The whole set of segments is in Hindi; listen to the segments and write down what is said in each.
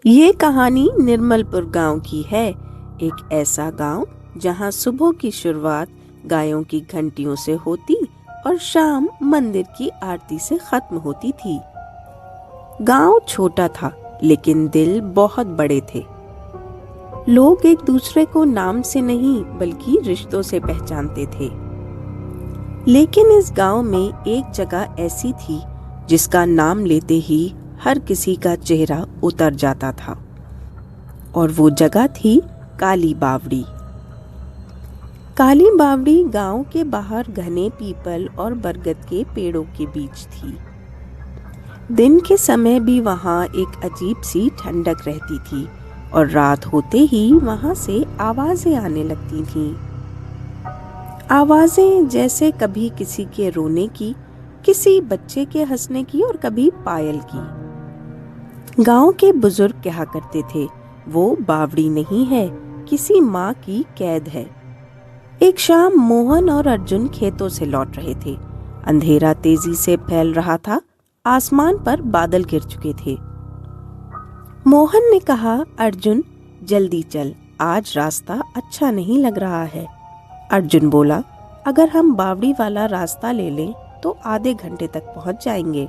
ये कहानी निर्मलपुर गांव की है। एक ऐसा गांव जहां सुबह की शुरुआत गायों की घंटियों से होती और शाम मंदिर की आरती से खत्म होती थी। गांव छोटा था लेकिन दिल बहुत बड़े थे। लोग एक दूसरे को नाम से नहीं बल्कि रिश्तों से पहचानते थे। लेकिन इस गांव में एक जगह ऐसी थी जिसका नाम लेते ही हर किसी का चेहरा उतर जाता था, और वो जगह थी काली बावड़ी। काली बावड़ी गांव के बाहर घने पीपल और बरगद के पेड़ों के बीच थी। दिन के समय भी वहां एक अजीब सी ठंडक रहती थी और रात होते ही वहां से आवाजें आने लगती थीं। आवाजें जैसे कभी किसी के रोने की, किसी बच्चे के हंसने की और कभी पायल की। गांव के बुजुर्ग कहा करते थे, वो बावड़ी नहीं है, किसी माँ की कैद है। एक शाम मोहन और अर्जुन खेतों से लौट रहे थे। अंधेरा तेजी से फैल रहा था, आसमान पर बादल गिर चुके थे। मोहन ने कहा, अर्जुन जल्दी चल, आज रास्ता अच्छा नहीं लग रहा है। अर्जुन बोला, अगर हम बावड़ी वाला रास्ता ले लें तो आधे घंटे तक पहुंच जाएंगे।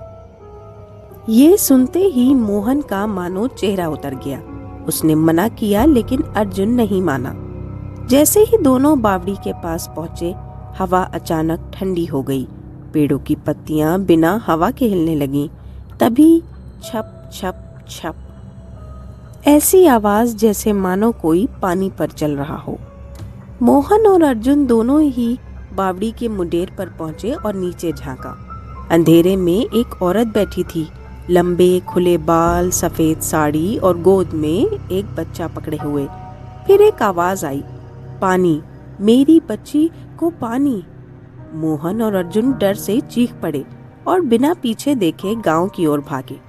ये सुनते ही मोहन का मानो चेहरा उतर गया। उसने मना किया लेकिन अर्जुन नहीं माना। जैसे ही दोनों बावड़ी के पास पहुंचे, हवा अचानक ठंडी हो गई। पेड़ों की पत्तियां बिना हवा के हिलने लगीं। तभी छप छप छप ऐसी आवाज जैसे मानो कोई पानी पर चल रहा हो। मोहन और अर्जुन दोनों ही बावड़ी के मुंडेर पर पहुंचे और नीचे झांका। अंधेरे में एक औरत बैठी थी, लंबे खुले बाल, सफेद साड़ी और गोद में एक बच्चा पकड़े हुए। फिर एक आवाज आई, पानी, मेरी बच्ची को पानी। मोहन और अर्जुन डर से चीख पड़े और बिना पीछे देखे गांव की ओर भागे।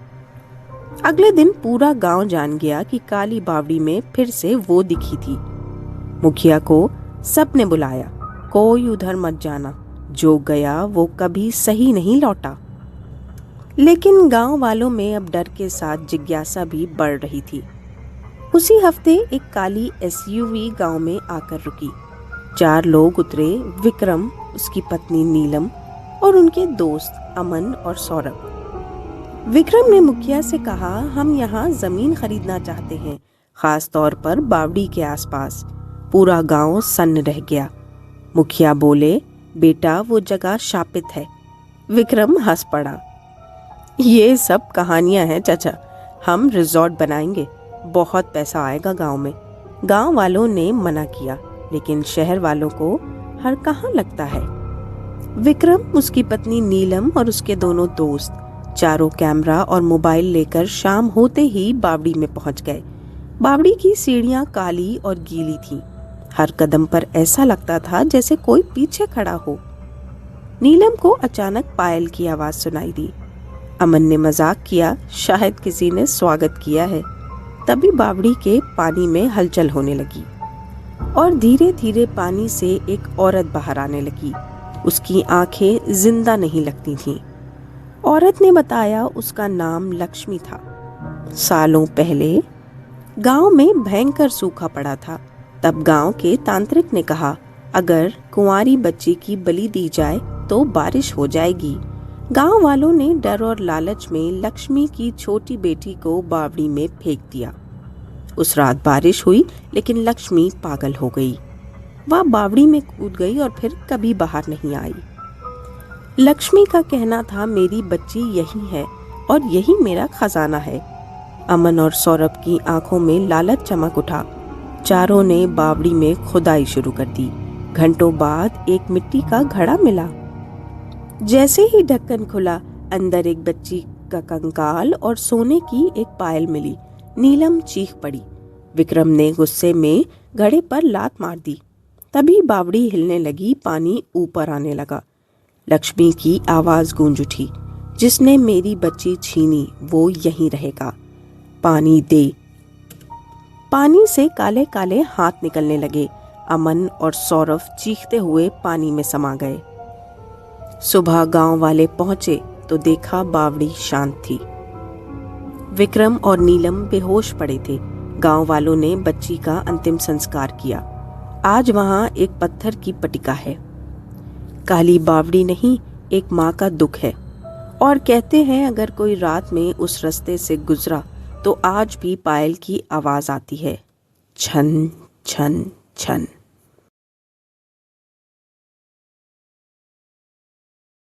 अगले दिन पूरा गांव जान गया कि काली बावड़ी में फिर से वो दिखी थी। मुखिया को सबने बुलाया, कोई उधर मत जाना, जो गया वो कभी सही नहीं लौटा। लेकिन गांव वालों में अब डर के साथ जिज्ञासा भी बढ़ रही थी। उसी हफ्ते एक काली एसयूवी गांव में आकर रुकी। 4 लोग उतरे, विक्रम, उसकी पत्नी नीलम और उनके दोस्त अमन और सौरभ। विक्रम ने मुखिया से कहा, हम यहाँ जमीन खरीदना चाहते हैं, खास तौर पर बावड़ी के आसपास। पूरा गांव सन्न रह गया। मुखिया बोले, बेटा वो जगह शापित है। विक्रम हंस पड़ा, ये सब कहानियां हैं चाचा, हम रिजॉर्ट बनाएंगे, बहुत पैसा आएगा गांव में। गांव वालों ने मना किया, लेकिन शहर वालों को हर कहाँ लगता है। विक्रम, उसकी पत्नी नीलम और उसके दोनों दोस्त चारों कैमरा और मोबाइल लेकर शाम होते ही बावड़ी में पहुंच गए। बावड़ी की सीढ़ियां काली और गीली थीं। हर कदम पर ऐसा लगता था जैसे कोई पीछे खड़ा हो। नीलम को अचानक पायल की आवाज सुनाई दी। अमन ने मजाक किया, शायद किसी ने स्वागत किया है। तभी बावड़ी के पानी में हलचल होने लगी और धीरे धीरे पानी से एक औरत बाहर आने लगी। उसकी आंखें जिंदा नहीं लगती थीं। औरत ने बताया उसका नाम लक्ष्मी था। सालों पहले गांव में भयंकर सूखा पड़ा था। तब गांव के तांत्रिक ने कहा, अगर कुंवारी बच्ची की बलि दी जाए तो बारिश हो जाएगी। गांव वालों ने डर और लालच में लक्ष्मी की छोटी बेटी को बावड़ी में फेंक दिया। उस रात बारिश हुई, लेकिन लक्ष्मी पागल हो गई। वह बावड़ी में कूद गई और फिर कभी बाहर नहीं आई। लक्ष्मी का कहना था, मेरी बच्ची यही है और यही मेरा खजाना है। अमन और सौरभ की आंखों में लालच चमक उठा। चारों ने बावड़ी में खुदाई शुरू कर दी। घंटों बाद एक मिट्टी का घड़ा मिला। जैसे ही ढक्कन खुला, अंदर एक बच्ची का कंकाल और सोने की एक पायल मिली। नीलम चीख पड़ी। विक्रम ने गुस्से में घड़े पर लात मार दी। तभी बावड़ी हिलने लगी, पानी ऊपर आने लगा। लक्ष्मी की आवाज गूंज उठी, जिसने मेरी बच्ची छीनी वो यहीं रहेगा, पानी दे। पानी से काले काले हाथ निकलने लगे। अमन और सौरभ चीखते हुए पानी में समा गए। सुबह गांव वाले पहुंचे तो देखा बावड़ी शांत थी। विक्रम और नीलम बेहोश पड़े थे। गांव वालों ने बच्ची का अंतिम संस्कार किया। आज वहां एक पत्थर की पटिका है। काली बावड़ी नहीं, एक माँ का दुख है। और कहते हैं अगर कोई रात में उस रास्ते से गुजरा तो आज भी पायल की आवाज आती है, छन छन छन।